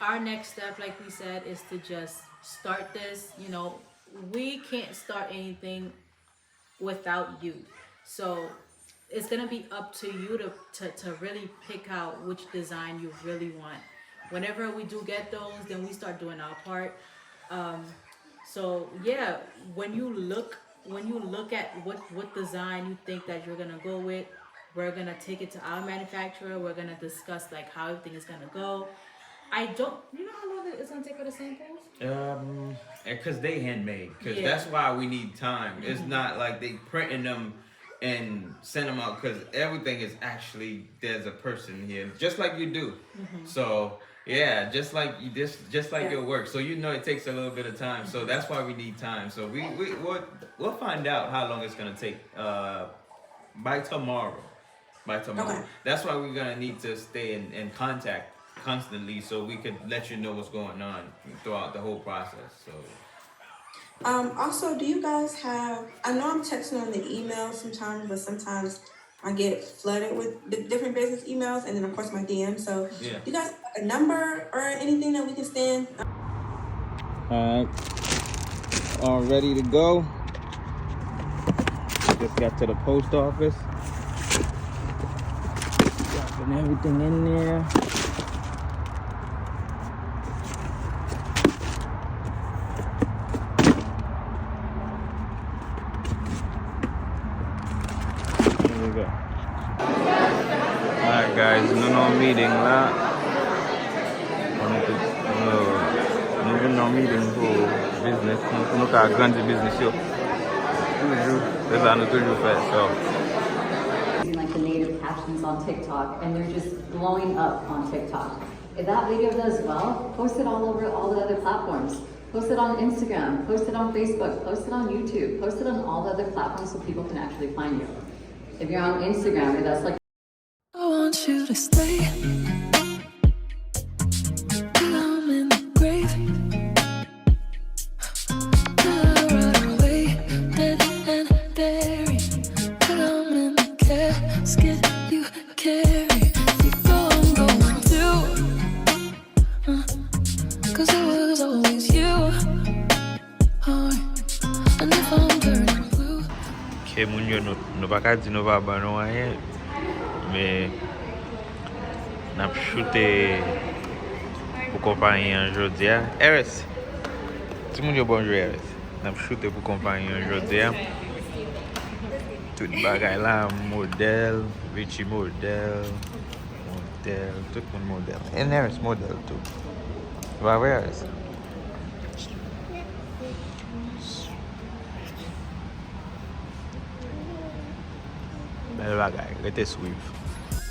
our next step, like we said, is to just start this. We can't start anything without you. So it's gonna be up to you to really pick out which design you really want. Whenever we do get those, then we start doing our part. Um, so yeah, when you look at what design you think that you're gonna go with, we're gonna take it to our manufacturer. We're gonna discuss like how everything is gonna go. I don't. You know how long it's gonna take for the samples? Because they handmade. Because Yeah. that's why we need time. It's not like they printing them and send them out. Because everything is actually there's a person here, just like you do. So yeah, just like you, just like Yeah. your work. So it takes a little bit of time. So that's why we need time. So we'll find out how long it's gonna take. By tomorrow. By tomorrow. Okay. That's why we're gonna need to stay in contact constantly so we could let you know what's going on throughout the whole process. So Also, do you guys have? I know I'm texting on the email sometimes, but sometimes I get flooded with the different business emails, and then of course my DM. So, yeah. do you guys have a number or anything that we can stand? Alright. All ready to go. Just got to the post office. Dropping everything in there. Here we go. Alright guys, no meeting lah. No meeting for business. No car grande business yo. Toujours, c'est ça, nous toujours fait so. Using like the native captions on TikTok, and they're just blowing up on TikTok. If that video does well, post it all over all the other platforms. Post it on Instagram, post it on Facebook, post it on YouTube, post it on all the other platforms so people can actually find you. If you're on Instagram, that's like I want you to stay till I'm in the grave. Till I rot away, dead and buried. Till I'm in the casket you carry. You go, I'm going too. 'Cause it was always you. Oh, and if I'm burning blue. Okay, moun yo nou pa ka di nou pa ban nou ayen. Me nap chute pou kompanyen jodi a. Eres. Ti moun yo bonjou Eres. Nap chute pou kompanyen jodi a. Tout bagay la model, Richie model, tout moun model. En Eres model tou. Va ve Eres? Bel bagay, rete suiv.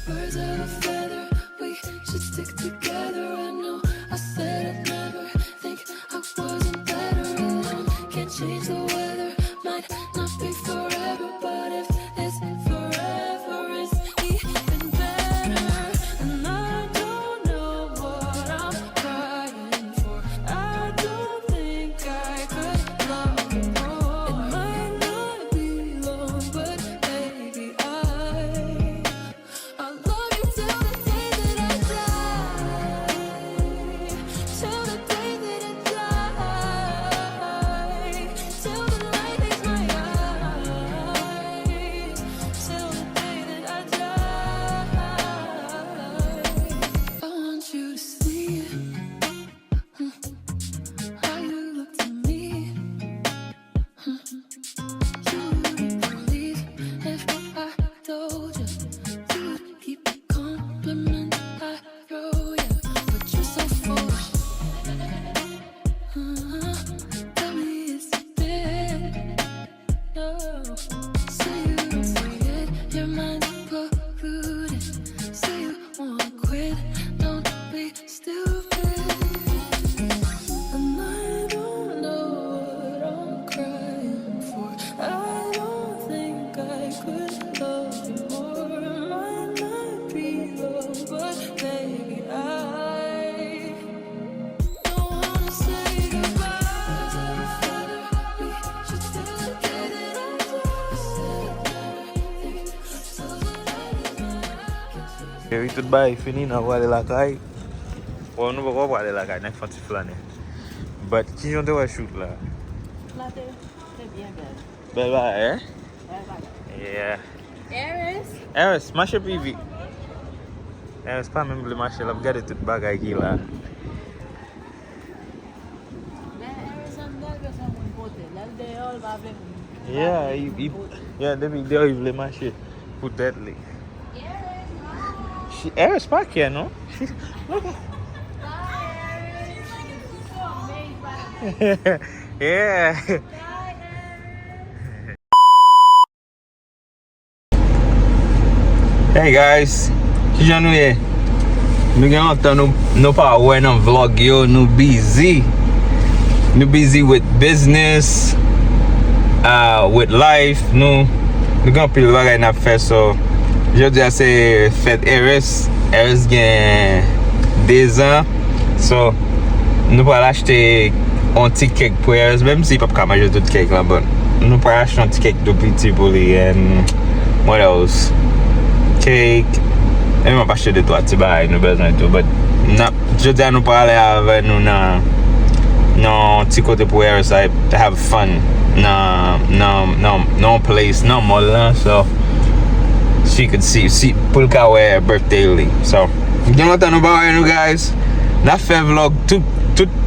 Birds of a feather, we should stick together. I know I said I'd never think I wasn't better alone. Can't change the weather, might not be forever, but if it's forever, it's even better. And I don't know what I'm crying for. I don't think I could love you more. It might not be long, but baby, I'll love you till the day that I die. Till the day that I die. Till the light leaves my eyes. Till the day that I die. I want you to see how you look to me. You wouldn't believe if I told you. You would keep the compliment I wrote you, but you're so foolish. Tell me it's a bit. No, say you don't forget, your mind's polluted. Say you wanna quit, don't be stupid. And I don't know what I'm crying for. I don't think I could love you more. Might not be love, but baby, I don't wanna say goodbye. We should still get it on. I said I'd never think. Evi tout bay fini nan wale la kay. Ou nou pou wale la kay, nek fanti flane. But, ki jon te wè shoot la? La te bien belle. Bel ba, eh? Belle bagay. Yeah. Eris. Eris, mache pi vi. Eris pa mèm ble mache la, ap gade tout bagay ki la. Men Eris an del besan moun pote. Lel de yo, l va vle moun. Yeah, debi de yo vle mache. Poutet li. Eris pa kè, no? Yeah. Hey guys, ki jan nou ye? Nou gen an tan nou pa wè nan vlog yo, nou busy. Nou busy with business, with life, nou gen pil bagay nap fè, so jodi a se fèt Eris gen 2 an, so nou pa l'achete an ti kek pou Eris, mèm si pap ka maje tout kek la, but nou pa l'achete an ti kek do piti pou li, and what else? Cake, e mwen pa achete 2-3 ti bagay nou bezwen tou, but jodi a nou pa ale ave nou nan ti kote pou Eris, to have fun, nan place, nan mall lan, so she could see pou l'ka wè birthday li. So, gen an tan nou ba wè nou guys, na fè vlog tout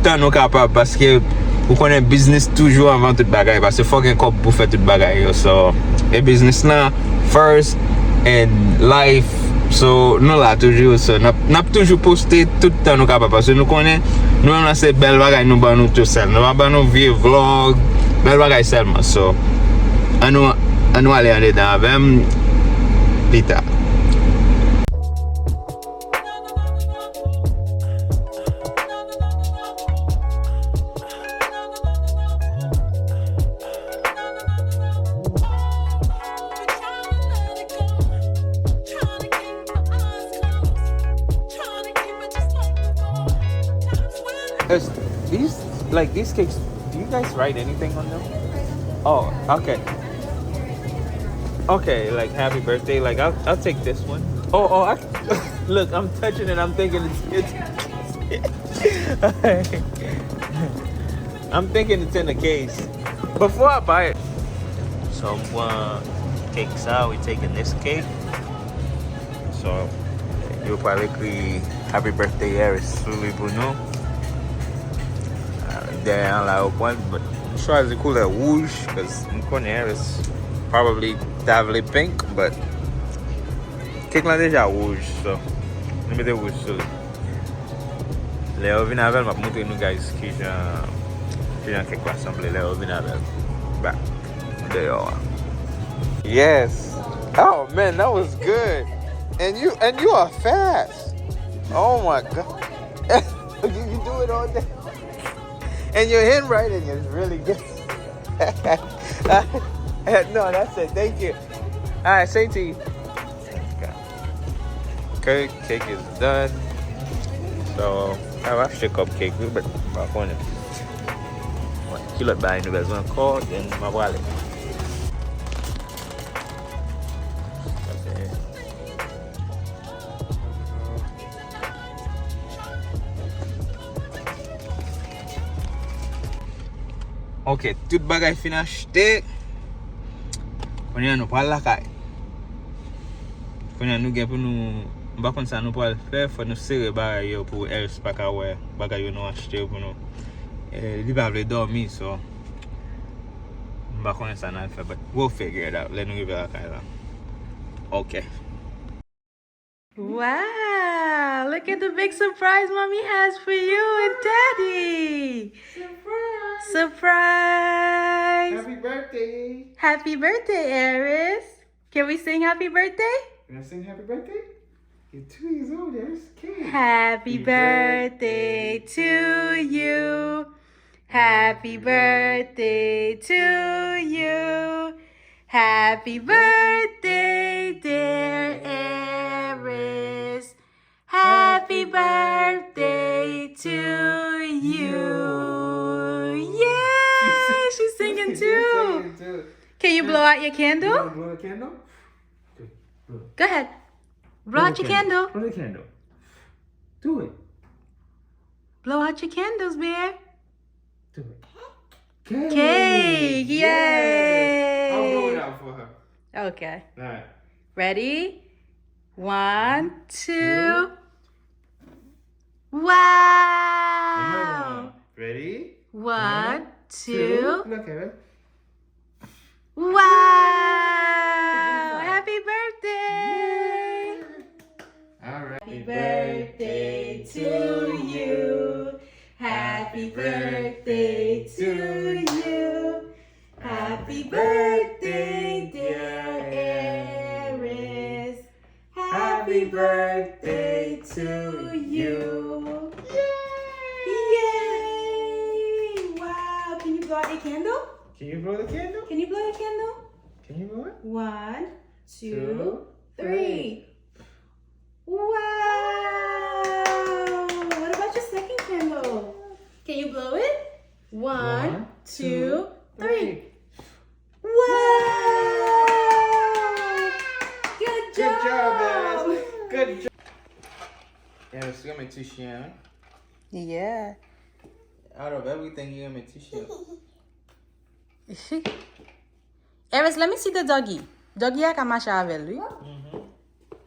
tan nou kapab, paske ou konen business toujou avan tout bagay, paske fucking kop pou fè tout bagay yo. So, e business nan first, and life, so nou la toujou, so nap toujou poste tout tan nou kapab, paske nou konen, nou an se bel bagay nou ban nou tout sel, nou ban nou vie vlog, bel bagay selman, so, an nou ale ane dan avem, Pita. These cakes, do you guys write anything on them? Oh, okay. Okay, like happy birthday. Like I'll take this one. Look, I'm touching it. I'm thinking it's I'm thinking it's in a case. Before I buy it. So cakes out. We taking this cake. So you'll probably happy birthday, Eris Sully Bruno. There on la one, but I'm sure it's cool at rouge because Eris probably Davley pink, but cake la deja rouge, so let me do rouge Sully. Leo vin avel, m'a montre nou guys ki jan cake la assemble. Leo vin avel. Back. There you are. Yes. Oh man, that was good. And you are fast. Oh my god. You do it all day. And your handwriting is really good. No, that's it. Thank you. Alright, say to you. Okay, cake is done. So, I've actually cupcake, but my phone. Kilo buy new guys one card and my wallet. Ok, tout bagay fin achete. Konya nou pral lakay. Konya nou gen pou nou bakon sa nou pral fè, fò nou sere bagay yo pou Eris pa ka wè bagay yo nou achete pou nou. Li pa vle dormi, so bakon sa nan fè, but we'll figure it out. Let nou give lakay la. Ok. Wow, look at the big surprise mommy has for you and daddy. Surprise. Happy birthday. Happy birthday, Eris. Can we sing happy birthday? Can I sing happy birthday? You're 2 years old, Eris. Kid. Happy birthday to you. Happy birthday to you. Happy birthday, dear Eris. Happy birthday to you. Yay! She's singing too. Can you blow out your candle? Blow the candle? Go ahead. Blow out your candle. Blow the candle. Do it. Blow out your candles, bear. Do it. Cake! Yay! I'll blow it out for her. Okay. Alright. Ready? 1, 2. Wow! Ready? 1, 2. Look at it. Wow! Happy birthday! Alright. Happy birthday to you. Happy birthday to you. Happy birthday, dear Eris. Happy birthday to you. Yay! Wow. Can you blow out a candle? Can you blow the candle? Can you blow a candle? Can you blow it? 1, 2, 2, 3. Wow! What about your second candle? Can you blow it? 1, 2, 3. Wow! Good job! Good job, Eris. Good job. Eris, you got me too Sharon. Yeah. Out of everything, you got me too Sharon. Eris, let me see the doggy. Doggy a kama chavel, lui.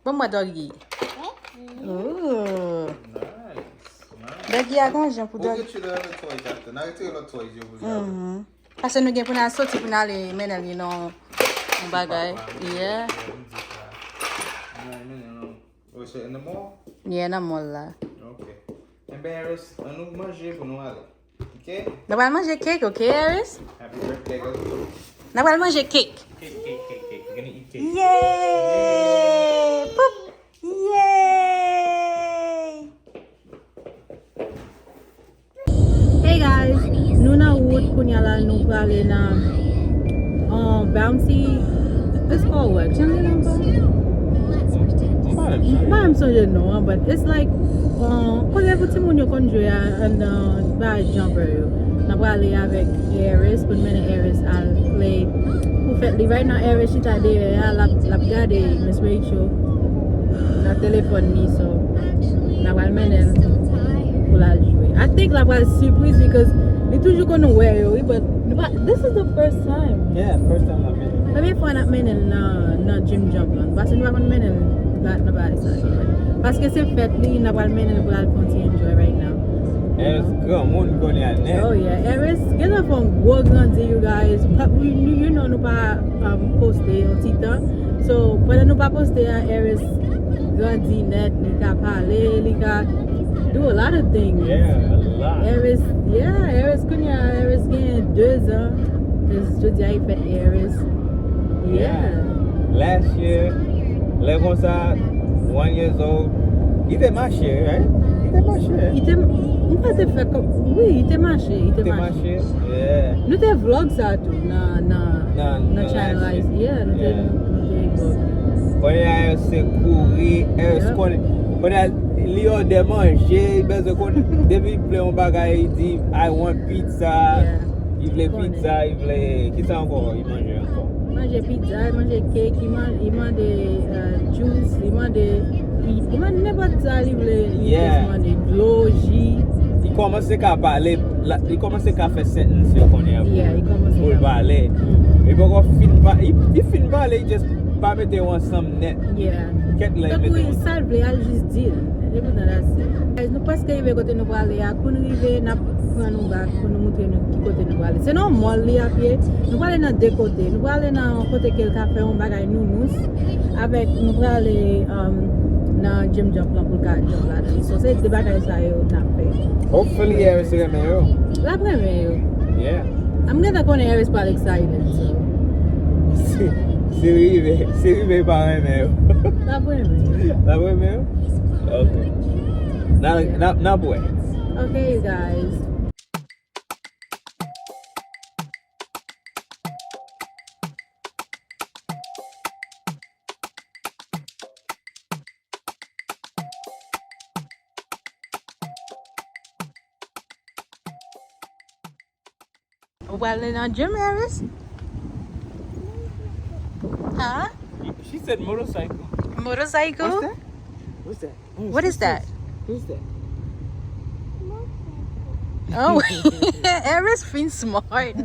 Bon, moi, doggy. Oh. Nice. Doggy a gonjan pou We'll doggy. get you the other toys after. Now, get you the other toys you will. Pase nou gen pou nan soti pou nan le menel you know, bagay. Yeah. Oh, so in the mall? Yeah, nan mol la. Okay. And Eris, nous manger pour nous aller. Okay? Nan pal manje cake, ok, Eris? Happy birthday, guys. Nan pal manje cake. Cake. We're gonna eat cake. Yay! Poop! Yay! Hey guys, nou na wood kunya la nou pale na bouncy. It's called what? Chandler I'm so you know, but it's like cause every time when you conjure and by jumper you. Na pale avec Eris, but many Eris I'll play perfectly. Right now Eris she ta de la gade Miss Rachel na telephone ni so na pale menel pour la jouer. I think la pale surprise because they toujours gonna wear you, but this is the first time. Yeah, first time I've been. Maybe for that menel na gym jump lan. Parce nous avons menel la na pale ça. Parce que c'est fait li na pale menel pour la continue enjoy right now. Eris, come on, go there next. Oh yeah, Eris, get up on go grandi you guys. You know nous pas poster on TikTok. So pendant nous pas poster Eris grandi net, li ka parler, li ka do a lot of things. Yeah, a lot. Eris gagne 2 ans. Cause jeudi a fait Eris. Yeah. Last year, like comme ça, 1 year old. Il était marché, right? Il était marché. Il était fait comme oui, il était marché, Il était marché. Yeah. Nous te vlog ça tout na channel last year. yeah, nous te vlog. Quand il y a ce courir, quand il y a Léo de manger, depuis il voulait un bagage, il dit I want pizza. Yeah. Il voulait pizza, il voulait. Qu'est-ce que encore? Il mangeait encore. Il mangeait pizza, il mangeait cake, il mangeait juice, il mangeait n'importe ça, il voulait. Yeah. Il mangeait de l'eau, jus. Il commençait à parler, il commençait à faire sentence qu'on est. Yeah, il commençait Pour à parler. Il va fin parler, il just pas mettre ensemble net. Yeah. Qu'est-ce Donc que oui, ça le voulait juste dire. Et puis dans la scène. Nous parce qu'il veut côté nous parler, pour nous arriver, n'a prendre nous bac pour nous montrer qui côté nous parler. C'est non mal li à pied. Nous parler dans deux côtés. Nous parler dans côté quelqu'un fait un bagage nous avec nous parler dans gym jump là pour le jump là. So c'est des bagages ça yo n'a fait. Hopefully, Eris is going to La première yo. Yeah. I'm gonna go to Eris part excited. So. C'est arrivé par un mail. La première. La première? Okay. Now, boy. Okay, you guys. Well, in our gym, Eris? Huh? She said motorcycle. Motorcycle? What's that? What is that? Who's that? Oh, Aries being smart.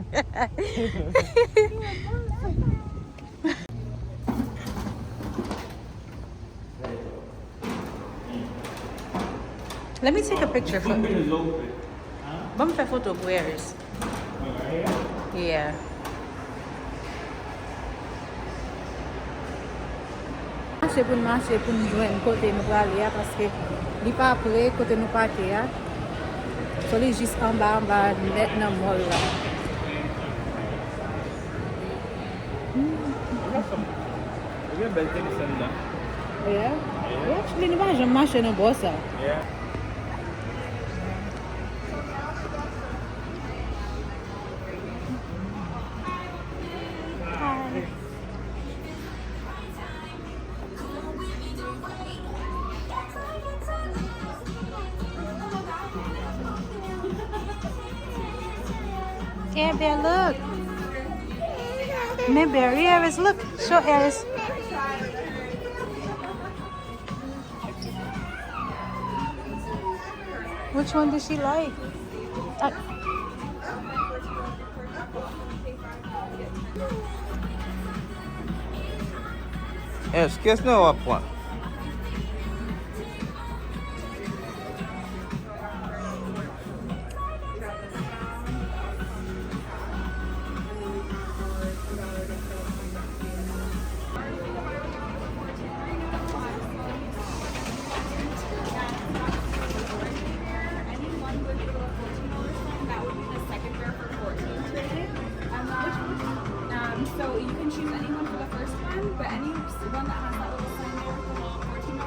Let me take a picture for you. Vamos para photo of Aries. Yeah. Marcher pour nous joindre côté nous aller parce que il pas après côté nous partir. So les juste en bas net dans mall là. Yeah. Actually, nous pas jamais marcher dans bossa. Yeah, Bear, look. Mayberry, Aries, look. Show Aries. Which one does she like? Yes, qu'est-ce qu'on va prendre? So you can choose anyone for the first one, but any one that has that little sign there for $14,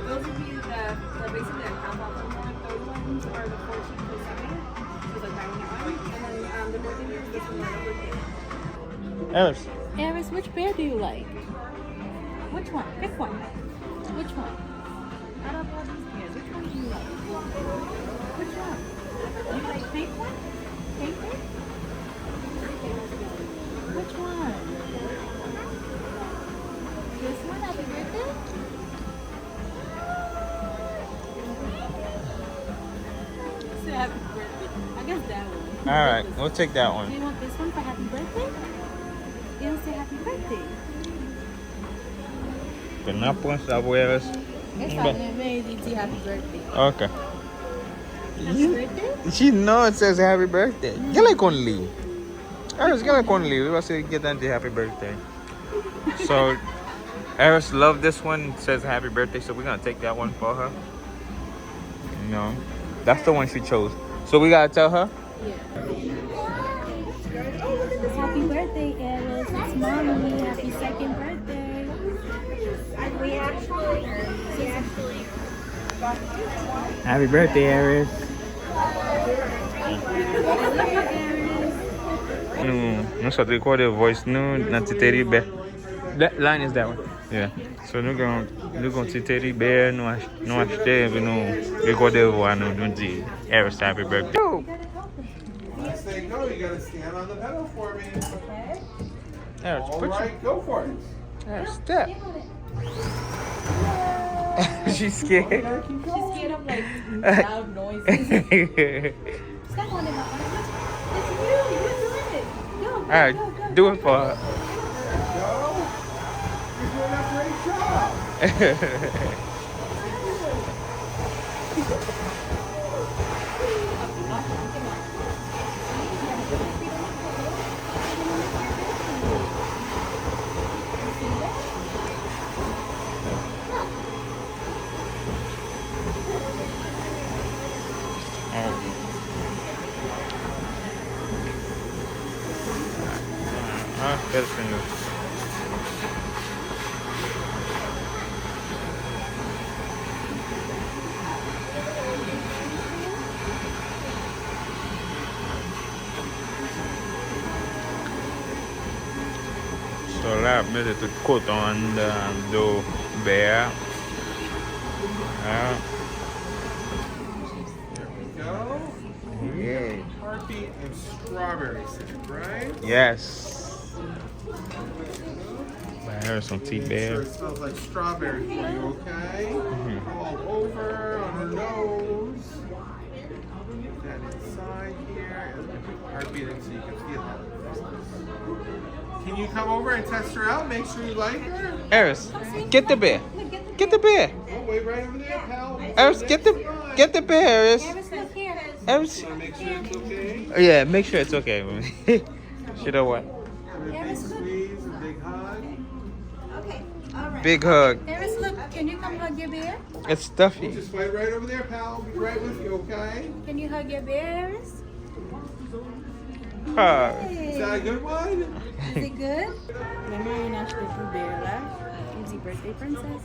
those would be the basically a half off of one. Those ones are the 14 for 7, so like buy one get one. And then the birthday beer is this one right over here. Aries. Aries, which bear do you like? Which one? Pick one. Which one? Out of all these bears, which one do you like? Which one? You like pink one? Pink one? Which one? This one? Happy birthday? Say happy birthday. I guess that one. All right, we'll take that Do one. you want this one for happy birthday? It'll say happy birthday. Que no puedes saber. It's not maybe happy birthday. Okay. Happy birthday? She know it says happy birthday. Get like on leave. Aris, get like on leave. We was say get that happy birthday. So, Aris loved this one. It says happy birthday, so we're gonna take that one for her. You know, that's the one she chose. So we gotta tell her. Happy birthday, Aris. It's mommy. Happy second birthday. Happy birthday, Aris. Nous sommes recording voice nous dans Titeri Bear. That line is that one. Yeah. So nous going Titeri Bear nous acheter et nous recorder voix nous dire Aris happy birthday. Last thing, no, you gotta stand on the pedal for me. Aris, All put right, go for it. Aris, step. She's scared. She's scared of like loud noises. Step on it, Mama. It's you. You're doing it. Go. All right, do it for her. Go. You're doing a great job. Quel finger. So là, mettez tout le coton dans le bear. Go. Yeah. Heartbeat and strawberry scent, right? Yes. There's some tea Make bear. sure it smells like strawberry for you, okay? All over, on her nose. That is heart beating so you can feel it. Can you come over and test her out? Make sure you like her. Eris, get the bear. Get the bear. Oh, wait right over there, pal. Eris, get the bear, Eris. Eris, look here. Eris. Want to make sure it's okay? Yeah, make sure it's okay. She don't want. Give her a big squeeze, a big hug. Big hug. Eris, look. Can you come hug your bear? It's stuffy. Just wait right over there, pal. I'll be right with you, okay? Can you hug your bear, Eris? Hug. Is that a good one? Is it good? Remember when Ashley threw Bear left? Easy birthday princess.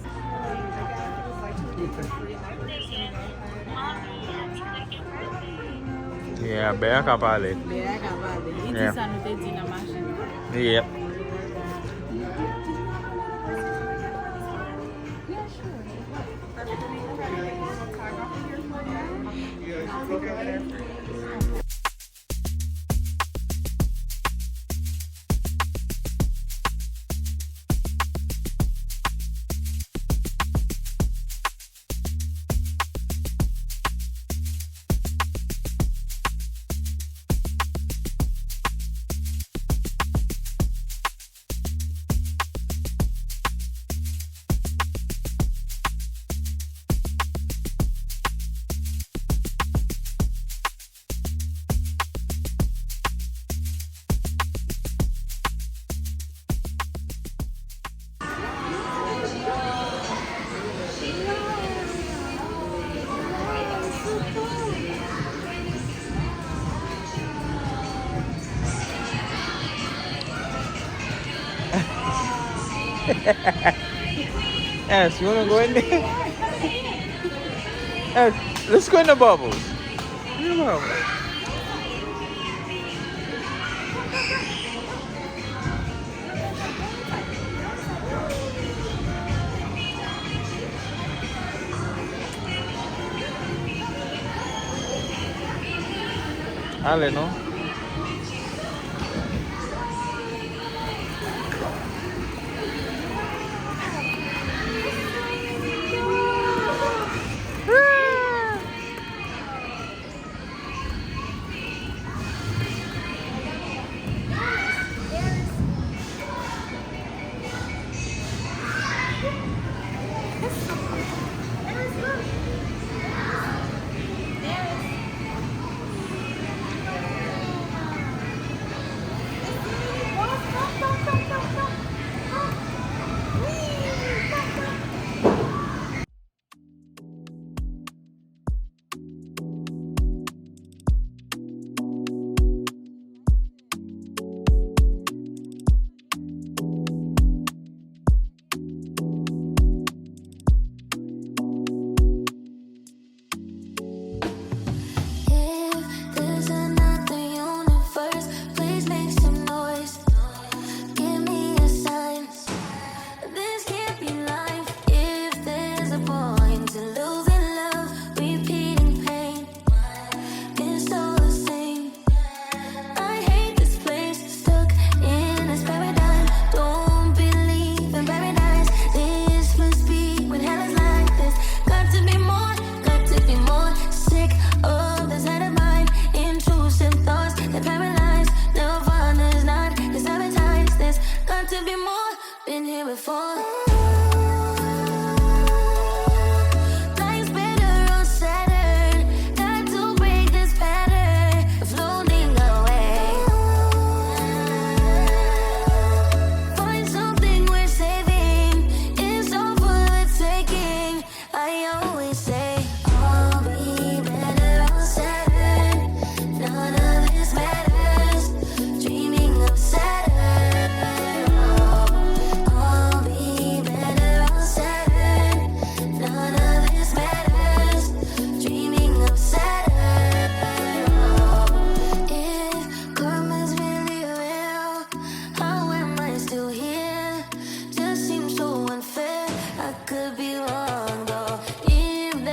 Yeah, bear ka pale. Bear acabado. Iti Yeah. sa nute di na mashin. Yep. You guys okay? Eris, you wanna go in there? Eris, let's go in the bubbles. In the bubbles. Ale, ¿no? If there's another universe, please make some noise. Give me a sign. This can't be life. If there's a point to losing love, repeating pain, it's all the same. I hate this place, stuck in this paradigm. Don't believe in paradise. This must be when hell is like this. Got to be more, got to be more. Sick of this head of mine. Intrusive thoughts that paralyze. Nirvana's not as advertised. There's got to be more. Been here before. Life's better on Saturn. Got to break this pattern. Floating away. Find something worth saving. It's all for the taking. I always say, I'll be better on Saturn. None of this matters. Dreaming of Saturn. I'll be better on Saturn. None of this matters. Dreaming of Saturn. If karma's really real, how am I still here? Just seems so unfair. I could be wrong though. If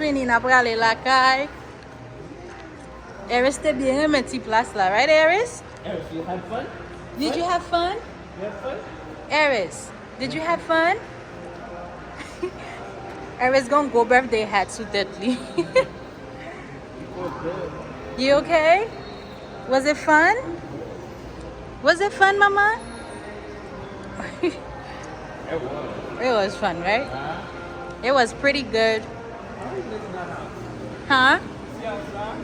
fini, n'a pas aller la caille. Eris, t'es bien aimé petit place là, right, Eris? Eris, you had fun? Did you have fun? You had fun? Eris, did you have fun? Eris gonna go birthday hat so deadly. You okay? Was it fun? Was it fun, Mama? It was. It was fun, right? It was pretty good. Huh? See outside?